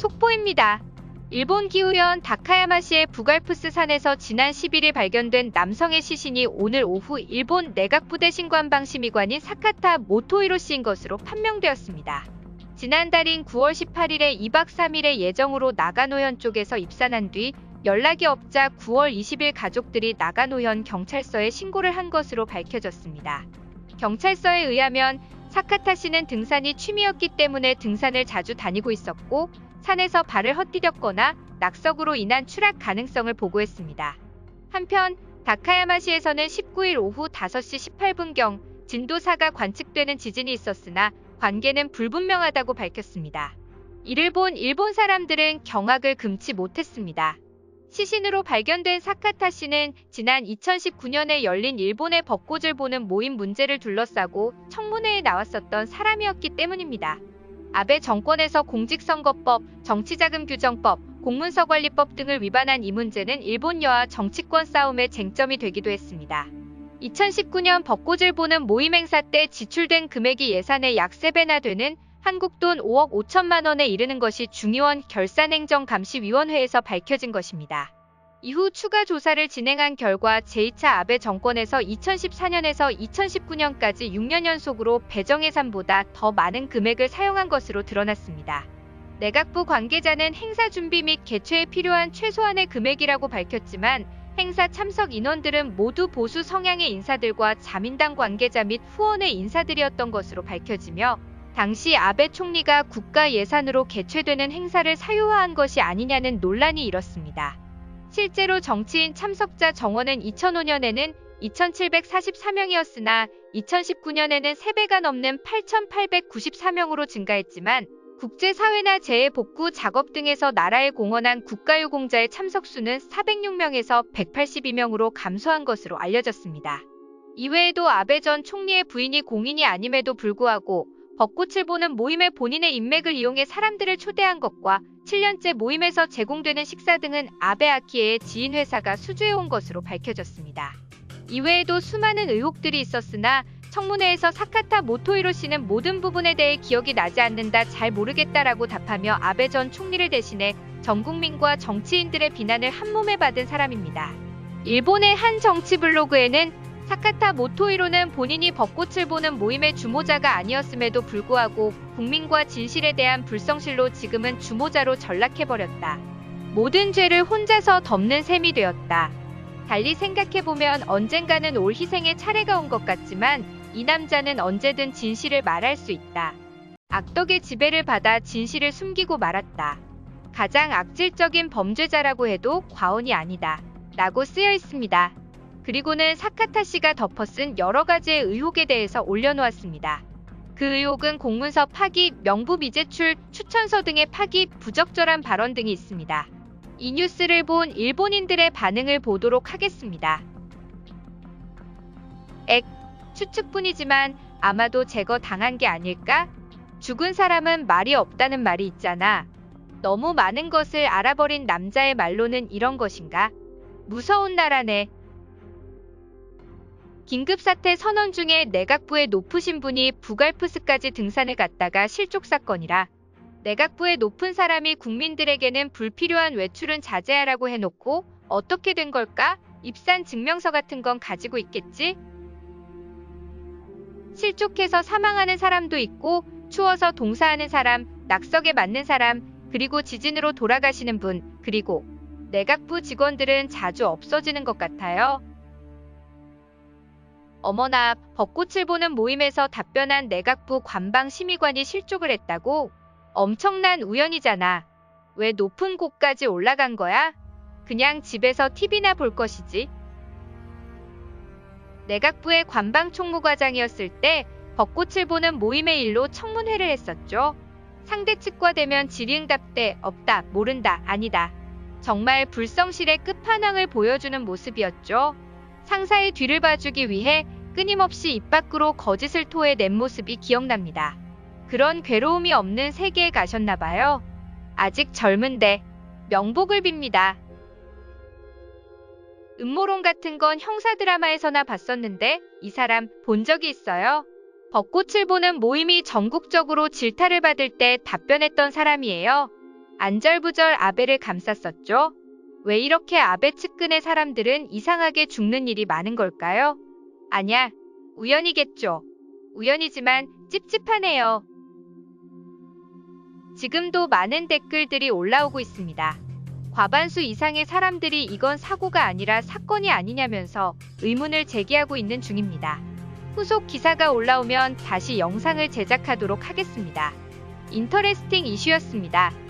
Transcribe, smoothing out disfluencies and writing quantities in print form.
속보입니다. 일본 기후현 다카야마시의 북알프스 산에서 지난 11일 발견된 남성의 시신이 오늘 오후 일본 내각부대 신관방심의관인 사카타 모토히로 씨인 것으로 판명되었습니다. 지난달인 9월 18일에 2박 3일의 예정으로 나가노현 쪽에서 입산한 뒤 연락이 없자 9월 20일 가족들이 나가노현 경찰서에 신고를 한 것으로 밝혀졌습니다. 경찰서에 의하면 사카타 씨는 등산이 취미였기 때문에 등산을 자주 다니고 있었고 산에서 발을 헛디뎠거나 낙석으로 인한 추락 가능성을 보고했습니다. 한편 다카야마시에서는 19일 오후 5시 18분경 진도 4가 관측되는 지진이 있었으나 관계는 불분명하다고 밝혔습니다. 이를 본 일본 사람들은 경악을 금치 못했습니다. 시신으로 발견된 사카타 씨는 지난 2019년에 열린 일본의 벚꽃을 보는 모임 문제를 둘러싸고 청문회에 나왔었던 사람이었기 때문입니다. 아베 정권에서 공직선거법, 정치자금규정법, 공문서관리법 등을 위반한 이 문제는 일본 여야 정치권 싸움의 쟁점이 되기도 했습니다. 2019년 벚꽃을 보는 모임 행사 때 지출된 금액이 예산의 약 3배나 되는 한국 돈 5억 5천만 원에 이르는 것이 중의원 결산행정감시위원회에서 밝혀진 것입니다. 이후 추가 조사를 진행한 결과 제2차 아베 정권에서 2014년에서 2019년까지 6년 연속으로 배정예산보다 더 많은 금액을 사용한 것으로 드러났습니다. 내각부 관계자는 행사 준비 및 개최에 필요한 최소한의 금액이라고 밝혔지만 행사 참석 인원들은 모두 보수 성향의 인사들과 자민당 관계자 및 후원의 인사들이었던 것으로 밝혀지며 당시 아베 총리가 국가 예산으로 개최되는 행사를 사유화한 것이 아니냐는 논란이 일었습니다. 실제로 정치인 참석자 정원은 2005년에는 2,744명이었으나 2019년에는 3배가 넘는 8,894명으로 증가했지만 국제사회나 재해복구 작업 등에서 나라에 공헌한 국가유공자의 참석수는 406명에서 182명으로 감소한 것으로 알려졌습니다. 이외에도 아베 전 총리의 부인이 공인이 아님에도 불구하고 벚꽃을 보는 모임에 본인의 인맥을 이용해 사람들을 초대한 것과 7년째 모임에서 제공되는 식사 등은 아베 아키에의 지인 회사가 수주해온 것으로 밝혀졌습니다. 이외에도 수많은 의혹들이 있었으나 청문회에서 사카타 모토히로 씨는 모든 부분에 대해 기억이 나지 않는다, 잘 모르겠다라고 답하며 아베 전 총리를 대신해 전 국민과 정치인들의 비난을 한몸에 받은 사람입니다. 일본의 한 정치 블로그에는 사카타 모토히로는 본인이 벚꽃을 보는 모임의 주모자가 아니었음에도 불구하고 국민과 진실에 대한 불성실로 지금은 주모자로 전락해버렸다. 모든 죄를 혼자서 덮는 셈이 되었다. 달리 생각해보면 언젠가는 올 희생의 차례가 온 것 같지만 이 남자는 언제든 진실을 말할 수 있다. 악덕의 지배를 받아 진실을 숨기고 말았다. 가장 악질적인 범죄자라고 해도 과언이 아니다. 라고 쓰여 있습니다. 그리고는 사카타 씨가 덮어쓴 여러 가지의 의혹에 대해서 올려놓았습니다. 그 의혹은 공문서 파기, 명부 미제출, 추천서 등의 파기, 부적절한 발언 등이 있습니다. 이 뉴스를 본 일본인들의 반응을 보도록 하겠습니다. 추측뿐이지만 아마도 제거 당한 게 아닐까? 죽은 사람은 말이 없다는 말이 있잖아. 너무 많은 것을 알아버린 남자의 말로는 이런 것인가? 무서운 나라네. 긴급사태 선언 중에 내각부의 높으신 분이 북알프스까지 등산을 갔다가 실족 사건이라 내각부의 높은 사람이 국민들에게는 불필요한 외출은 자제하라고 해놓고 어떻게 된 걸까? 입산 증명서 같은 건 가지고 있겠지? 실족해서 사망하는 사람도 있고 추워서 동사하는 사람, 낙석에 맞는 사람, 그리고 지진으로 돌아가시는 분, 그리고 내각부 직원들은 자주 없어지는 것 같아요. 어머나, 벚꽃을 보는 모임에서 답변한 내각부 관방심의관이 실족을 했다고? 엄청난 우연이잖아. 왜 높은 곳까지 올라간 거야? 그냥 집에서 TV나 볼 것이지. 내각부의 관방총무과장이었을 때 벚꽃을 보는 모임의 일로 청문회를 했었죠. 상대 측과 대면 질의응답 때 없다, 모른다, 아니다. 정말 불성실의 끝판왕을 보여주는 모습이었죠. 상사의 뒤를 봐주기 위해 끊임없이 입 밖으로 거짓을 토해낸 모습이 기억납니다. 그런 괴로움이 없는 세계에 가셨나봐요. 아직 젊은데 명복을 빕니다. 음모론 같은 건 형사 드라마에서나 봤었는데 이 사람 본 적이 있어요? 벚꽃을 보는 모임이 전국적으로 질타를 받을 때 답변했던 사람이에요. 안절부절 아베를 감쌌었죠. 왜 이렇게 아베 측근의 사람들은 이상하게 죽는 일이 많은 걸까요? 아냐, 우연이겠죠. 우연이지만 찝찝하네요. 지금도 많은 댓글들이 올라오고 있습니다. 과반수 이상의 사람들이 이건 사고가 아니라 사건이 아니냐면서 의문을 제기하고 있는 중입니다. 후속 기사가 올라오면 다시 영상을 제작하도록 하겠습니다. 인터레스팅 이슈였습니다.